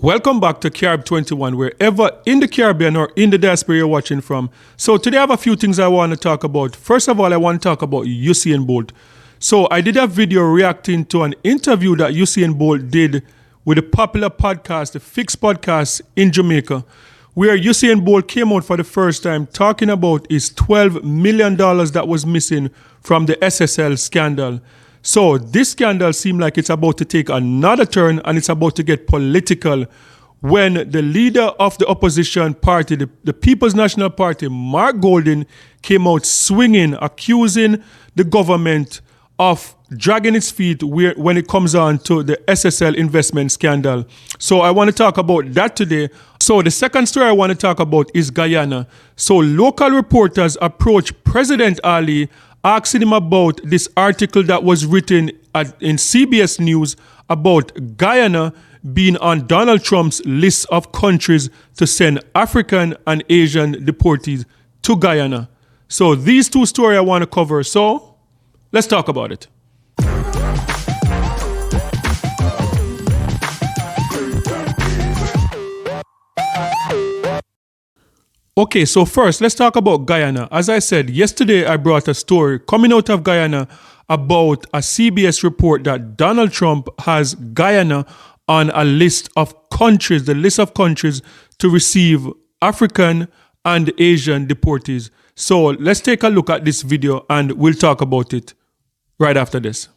Welcome back to Carib 21, wherever in the Caribbean or in the diaspora you're watching from. So today I have a few things I want to talk about. First of all, I want to talk about Usain Bolt. So I did a video reacting to an interview that Usain Bolt did with a popular podcast, the Fix Podcast in Jamaica, where Usain Bolt came out for the first time talking about his $12 million that was missing from the SSL scandal. So this scandal seemed like it's about to take another turn and it's about to get political when the leader of the opposition party, the People's National Party, Mark Golding, came out swinging, accusing the government of dragging its feet when it comes on to the SSL investment scandal. So I want to talk about that today. So the second story I want to talk about is Guyana. So local reporters approached President Ali asking him about this article that was written in CBS News about Guyana being on Donald Trump's list of countries to send African and Asian deportees to Guyana. So these two stories I want to cover. So let's talk about it. Okay, so first, let's talk about Guyana. As I said, yesterday I brought a story coming out of Guyana about a CBS report that Donald Trump has Guyana on a list of countries, the list of countries to receive African and Asian deportees. So let's take a look at this video and we'll talk about it right after this.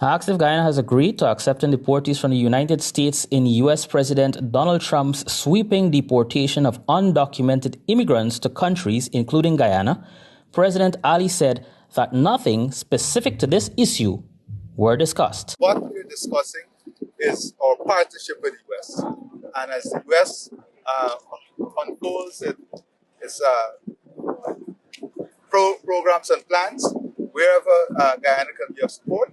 I asked if Guyana has agreed to accepting deportees from the United States in U.S. President Donald Trump's sweeping deportation of undocumented immigrants to countries, including Guyana. President Ali said that nothing specific to this issue were discussed. What we're discussing is our partnership with the U.S. And as the U.S. unfolds its programs and plans, wherever Guyana can be of support,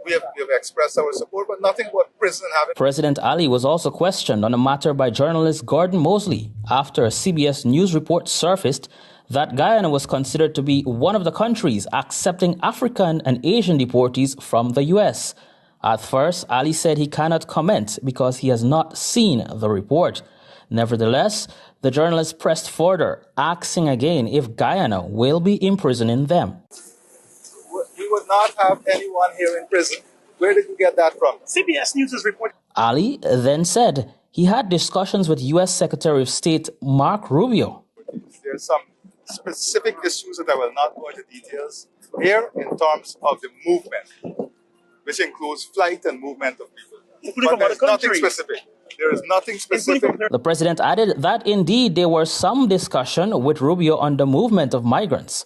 we have expressed our support, but nothing but prison having. President Ali was also questioned on a matter by journalist Gordon Mosley after a CBS News report surfaced that Guyana was considered to be one of the countries accepting African and Asian deportees from the U.S. At first, Ali said he cannot comment because he has not seen the report. Nevertheless, the journalist pressed further, asking again if Guyana will be imprisoning them. We would not have anyone here in prison. Where did you get that from? CBS News is reporting. Ali then said he had discussions with U.S. Secretary of State Mark Rubio. There are some specific issues that I will not go into details here in terms of the movement, which includes flight and movement of people. But there is nothing specific. There is nothing specific. The president added that indeed there was some discussion with Rubio on the movement of migrants,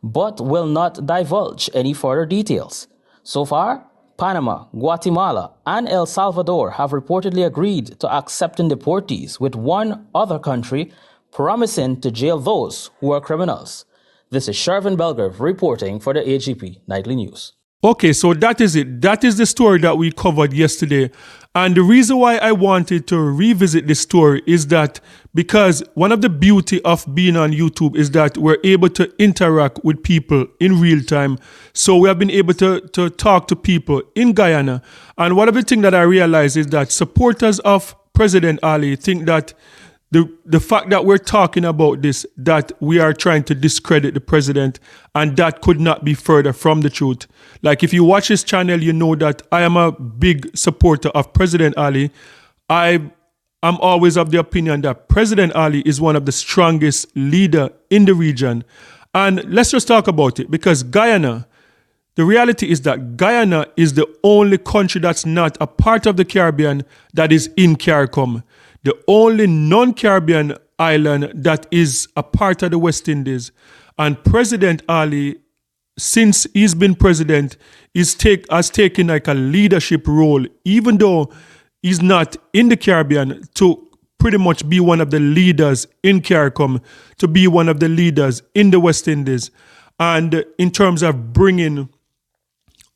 but will not divulge any further details. So far, Panama, Guatemala, and El Salvador have reportedly agreed to accepting deportees, with one other country promising to jail those who are criminals. This is Shervin Belgrave reporting for the AGP Nightly News. Okay, so that is it. That is the story that we covered yesterday. And the reason why I wanted to revisit this story is that because one of the beauty of being on YouTube is that we're able to interact with people in real time. So we have been able to talk to people in Guyana. And one of the things that I realized is that supporters of President Ali think that the fact that we're talking about this, that we are trying to discredit the president, and that could not be further from the truth. Like if you watch this channel, you know that I am a big supporter of President Ali. I'm always of the opinion that President Ali is one of the strongest leaders in the region. And let's just talk about it, because Guyana, the reality is that Guyana is the only country that's not a part of the Caribbean that is in CARICOM. The only non-Caribbean island that is a part of the West Indies. And President Ali, since he's been president, has taken like a leadership role, even though he's not in the Caribbean, to pretty much be one of the leaders in CARICOM, to be one of the leaders in the West Indies. And in terms of bringing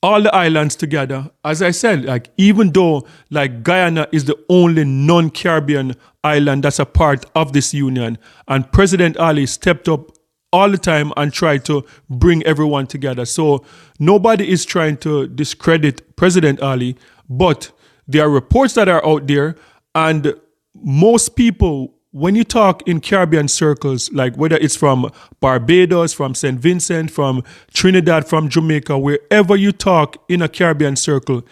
all the islands together, as I said, like even though like Guyana is the only non-Caribbean island that's a part of this union, and President Ali stepped up all the time and tried to bring everyone together. So nobody is trying to discredit President Ali, but there are reports that are out there, and most people, when you talk in Caribbean circles, like whether it's from Barbados, from St. Vincent, from Trinidad, from Jamaica, wherever you talk in a Caribbean circle,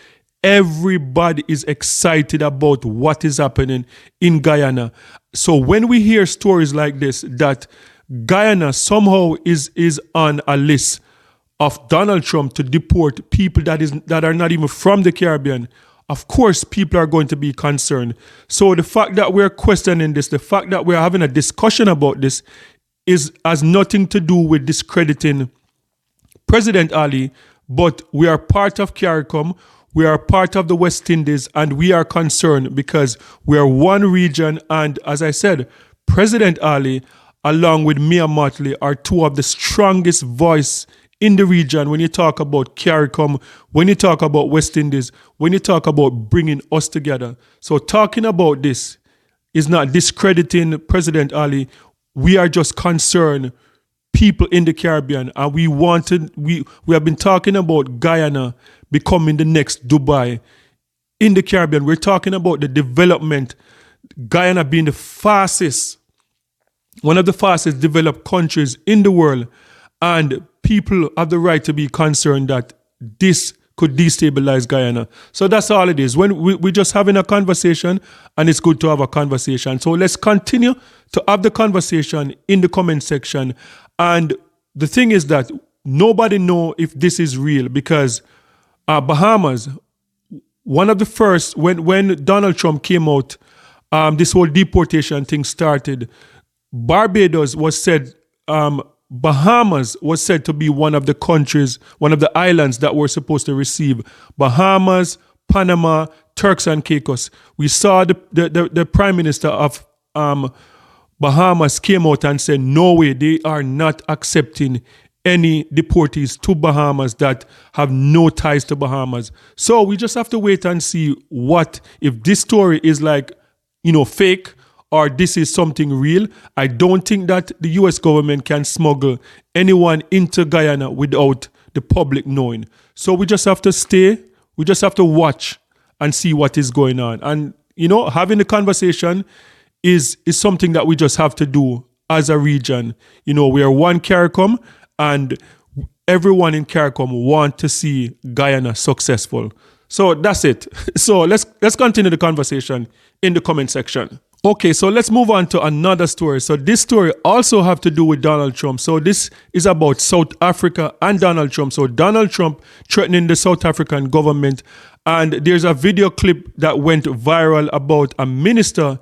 everybody is excited about what is happening in Guyana. So when we hear stories like this, that Guyana somehow is on a list of Donald Trump to deport people that are not even from the Caribbean, of course people are going to be concerned. So the fact that we're questioning this, the fact that we're having a discussion about this has nothing to do with discrediting President Ali, but we are part of CARICOM, we are part of the West Indies, and we are concerned because we are one region. And as I said, President Ali, along with Mia Mottley, are two of the strongest voice in the region when you talk about CARICOM, when you talk about West Indies, when you talk about bringing us together. So talking about this is not discrediting President Ali. We are just concerned people in the Caribbean, and we have been talking about Guyana becoming the next Dubai in the Caribbean. We're talking about the development, Guyana being one of the fastest developed countries in the world, and people have the right to be concerned that this could destabilize Guyana. So that's all it is. When we're just having a conversation, and it's good to have a conversation. So let's continue to have the conversation in the comment section. And the thing is that nobody know if this is real, because Bahamas, one of the first, when Donald Trump came out, this whole deportation thing started, Barbados was said, Bahamas was said to be one of the countries, one of the islands that were supposed to receive. Bahamas, Panama, Turks and Caicos. We saw the Prime Minister of Bahamas came out and said, no way, they are not accepting any deportees to Bahamas that have no ties to Bahamas. So we just have to wait and see if this story is fake, or this is something real. I don't think that the US government can smuggle anyone into Guyana without the public knowing. So we just have to watch and see what is going on. And, having the conversation is something that we just have to do as a region. We are one CARICOM, and everyone in CARICOM want to see Guyana successful. So that's it. So let's continue the conversation in the comment section. Okay, so let's move on to another story. So this story also have to do with Donald Trump. So this is about South Africa and Donald Trump. So Donald Trump threatening the South African government. And there's a video clip that went viral about a minister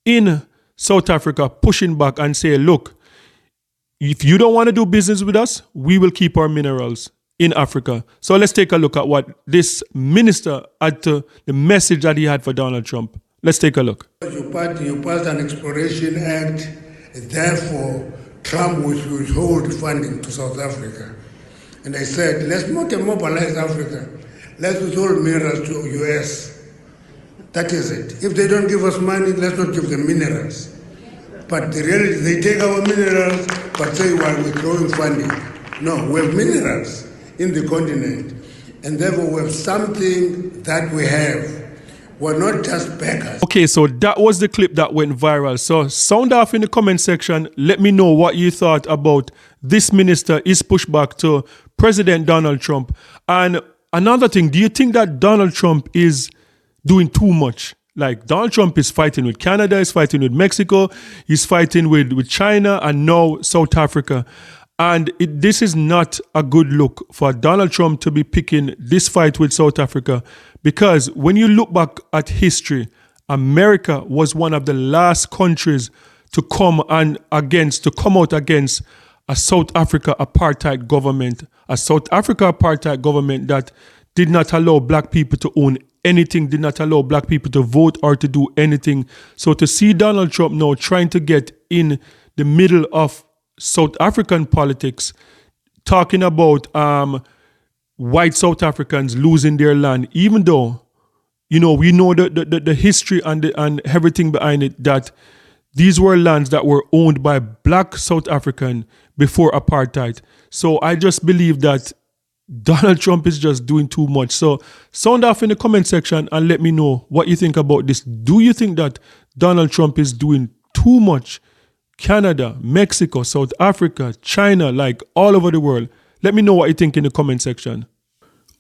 in South Africa pushing back and say, look, if you don't want to do business with us, we will keep our minerals in Africa. So let's take a look at what this minister had the message that he had for Donald Trump. Let's take a look. You passed an Exploration Act, therefore Trump will withhold funding to South Africa. And I said, let's not mobilize Africa. Let's withhold minerals to US. That is it. If they don't give us money, let's not give them minerals. But the reality, they take our minerals, but say we're withdrawing funding. No, we have minerals in the continent. And therefore we have something that we have. We're not just beggars. Okay, so that was the clip that went viral. So sound off in the comment section. Let me know what you thought about this minister, his pushback to President Donald Trump. And another thing, do you think that Donald Trump is doing too much? Like Donald Trump is fighting with Canada, he's fighting with Mexico, he's fighting with China, and now South Africa. And this is not a good look for Donald Trump to be picking this fight with South Africa, because when you look back at history, America was one of the last countries to come out against a South Africa apartheid government, that did not allow black people to own anything, did not allow black people to vote or to do anything. So to see Donald Trump now trying to get in the middle of South African politics, talking about white South Africans losing their land, even though, we know the history and everything behind it, that these were lands that were owned by black South African before apartheid. So I just believe that Donald Trump is just doing too much. So sound off in the comment section and let me know what you think about this. Do you think that Donald Trump is doing too much? Canada, Mexico, South Africa, China, like all over the world. Let me know what you think in the comment section.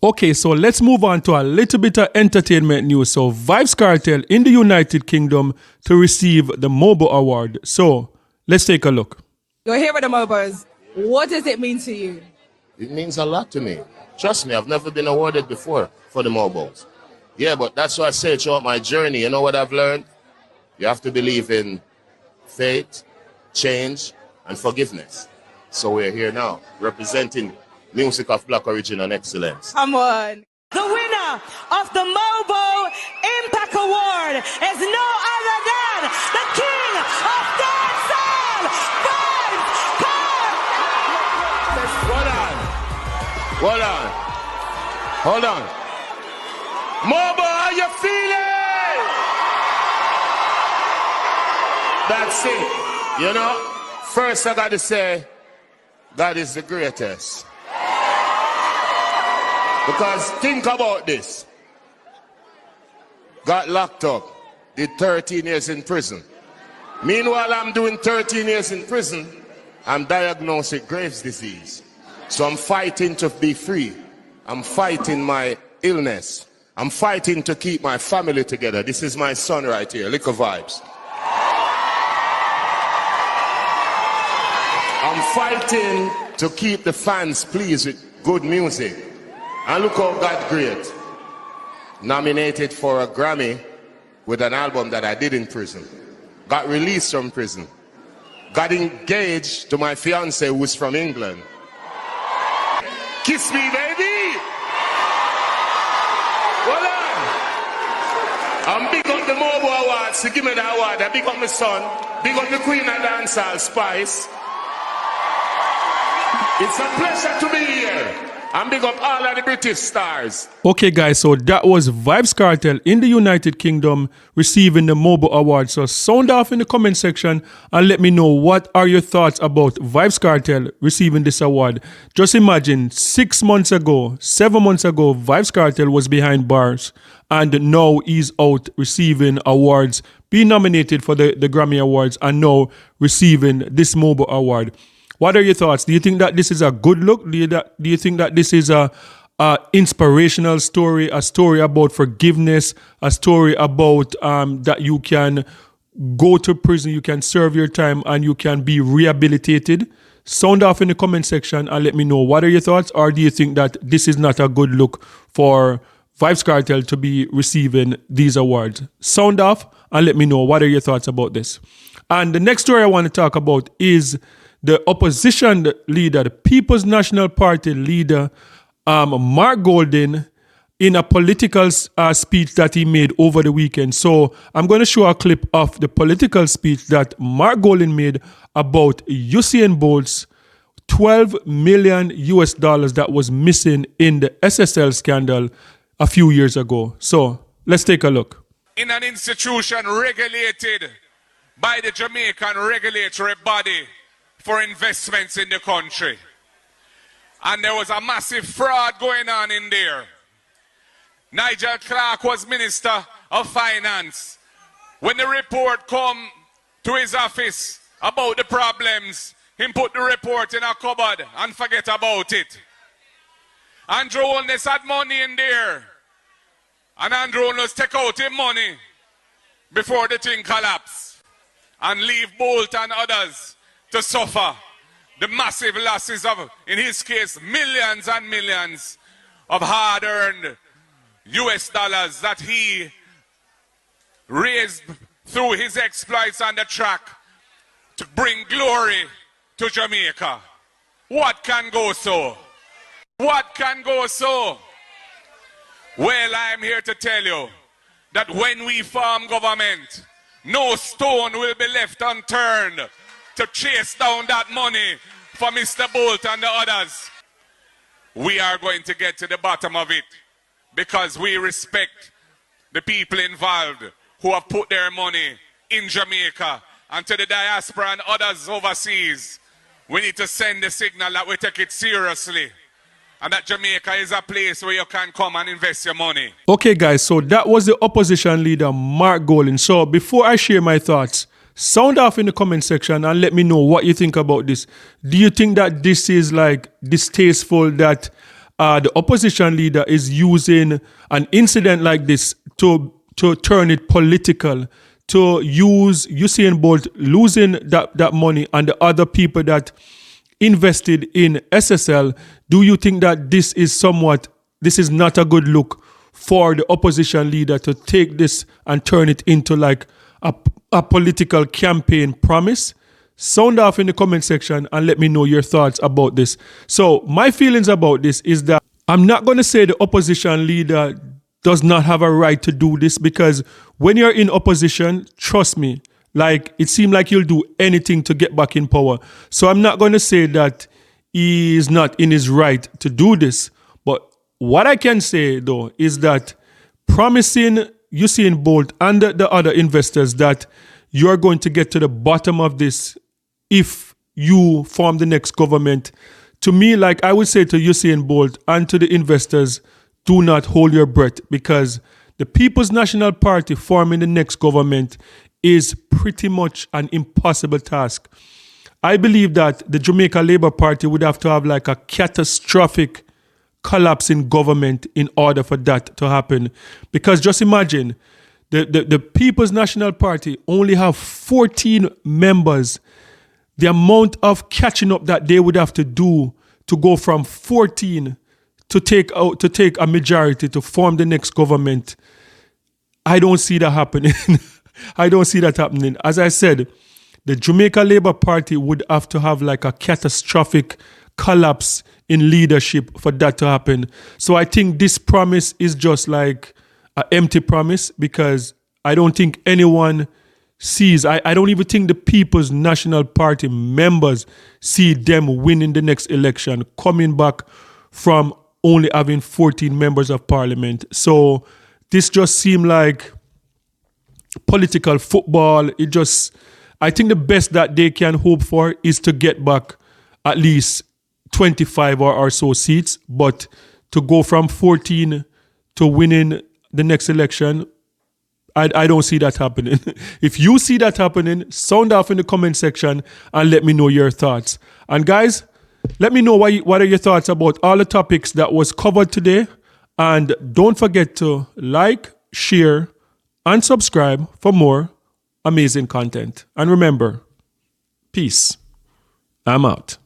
Okay, so let's move on to a little bit of entertainment news. So Vybz Kartel in the United Kingdom to receive the MOBO award. So let's take a look. You're here with the MOBOs. What does it mean to you? It means a lot to me. Trust me, I've never been awarded before for the MOBOs. Yeah, but that's what I say throughout my journey. You know what I've learned? You have to believe in faith, change, and forgiveness. So we're here now, representing music of Black origin and excellence. Come on. The winner of the MOBO Impact Award is no other than the king of dancehall, Vybz Kartel. Hold on. MOBO, how you feeling? That's it. You know, first I got to say, God is the greatest. Because think about this. Got locked up, did 13 years in prison. Meanwhile, I'm doing 13 years in prison, I'm diagnosed with Graves' disease. So I'm fighting to be free. I'm fighting my illness. I'm fighting to keep my family together. This is my son right here, Little Vybz. I'm fighting to keep the fans pleased with good music. And look how God great. Nominated for a Grammy with an album that I did in prison. Got released from prison. Got engaged to my fiance who's from England. Kiss me, baby! Well I'm big up the MOBO Awards to give me the award. I big up my son. Big up the Queen of Dancehall, Spice. It's a pleasure to be here. And big up all of the British stars. Okay, guys, so that was Vybz Kartel in the United Kingdom receiving the MOBO award. So sound off in the comment section and let me know what are your thoughts about Vybz Kartel receiving this award. Just imagine 7 months ago, Vybz Kartel was behind bars and now he's out receiving awards, being nominated for the Grammy Awards and now receiving this MOBO award. What are your thoughts? Do you think that this is a good look? Do you think that this is a inspirational story, a story about forgiveness, a story about that you can go to prison, you can serve your time, and you can be rehabilitated? Sound off in the comment section and let me know. What are your thoughts? Or do you think that this is not a good look for Vybz Kartel to be receiving these awards? Sound off and let me know. What are your thoughts about this? And the next story I want to talk about is the opposition leader, the People's National Party leader, Mark Golding, in a political speech that he made over the weekend. So I'm going to show a clip of the political speech that Mark Golding made about Usain Bolt's $12 million that was missing in the SSL scandal a few years ago. So let's take a look. In an institution regulated by the Jamaican regulatory body for investments in the country. And there was a massive fraud going on in there. Nigel Clark was Minister of Finance. When the report come to his office about the problems, he put the report in a cupboard and forget about it. Andrew Holness had money in there. And Andrew Holness take out his money before the thing collapsed and leave Bolt and others to suffer the massive losses of, in his case, millions and millions of hard-earned US dollars that he raised through his exploits on the track to bring glory to Jamaica. What can go so? What can go so? Well, I'm here to tell you that when we form government, no stone will be left unturned to chase down that money for Mr. Bolt and the others. We are going to get to the bottom of it because we respect the people involved who have put their money in Jamaica, and to the diaspora and others overseas. We need to send the signal that we take it seriously. and that Jamaica is a place where you can come and invest your money. Okay, guys, so that was the opposition leader, Mark Golan. So before I share my thoughts, sound off in the comment section and let me know what you think about this. Do you think that this is like distasteful that the opposition leader is using an incident like this to turn it political, to use Usain Bolt losing that money and the other people that invested in SSL? Do you think that this is not a good look for the opposition leader to take this and turn it into like a political campaign promise? Sound off in the comment section and let me know your thoughts about this. So my feelings about this is that I'm not going to say the opposition leader does not have a right to do this, because when you're in opposition, trust me, like it seems like you'll do anything to get back in power. So I'm not going to say that he is not in his right to do this. But what I can say though is that promising Usain Bolt and the other investors that you're going to get to the bottom of this if you form the next government, to me, like I would say to Usain Bolt and to the investors, do not hold your breath, because the People's National Party forming the next government is pretty much an impossible task. I believe that the Jamaica Labour Party would have to have like a catastrophic collapse in government in order for that to happen. Because just imagine, the People's National Party only have 14 members. The amount of catching up that they would have to do to go from 14 to take a majority to form the next government, I don't see that happening. I don't see that happening. As I said, the Jamaica Labour Party would have to have like a catastrophic collapse in leadership for that to happen. So I think this promise is just like an empty promise, because I don't think anyone sees, I don't even think the People's National Party members see them winning the next election, coming back from only having 14 members of parliament. So this just seemed like political football. I think the best that they can hope for is to get back at least 25 or so seats, but to go from 14 to winning the next election, I don't see that happening. If you see that happening, sound off in the comment section and let me know your thoughts. And guys, let me know what are your thoughts about all the topics that was covered today. And don't forget to like, share, and subscribe for more amazing content. And remember, peace. I'm out.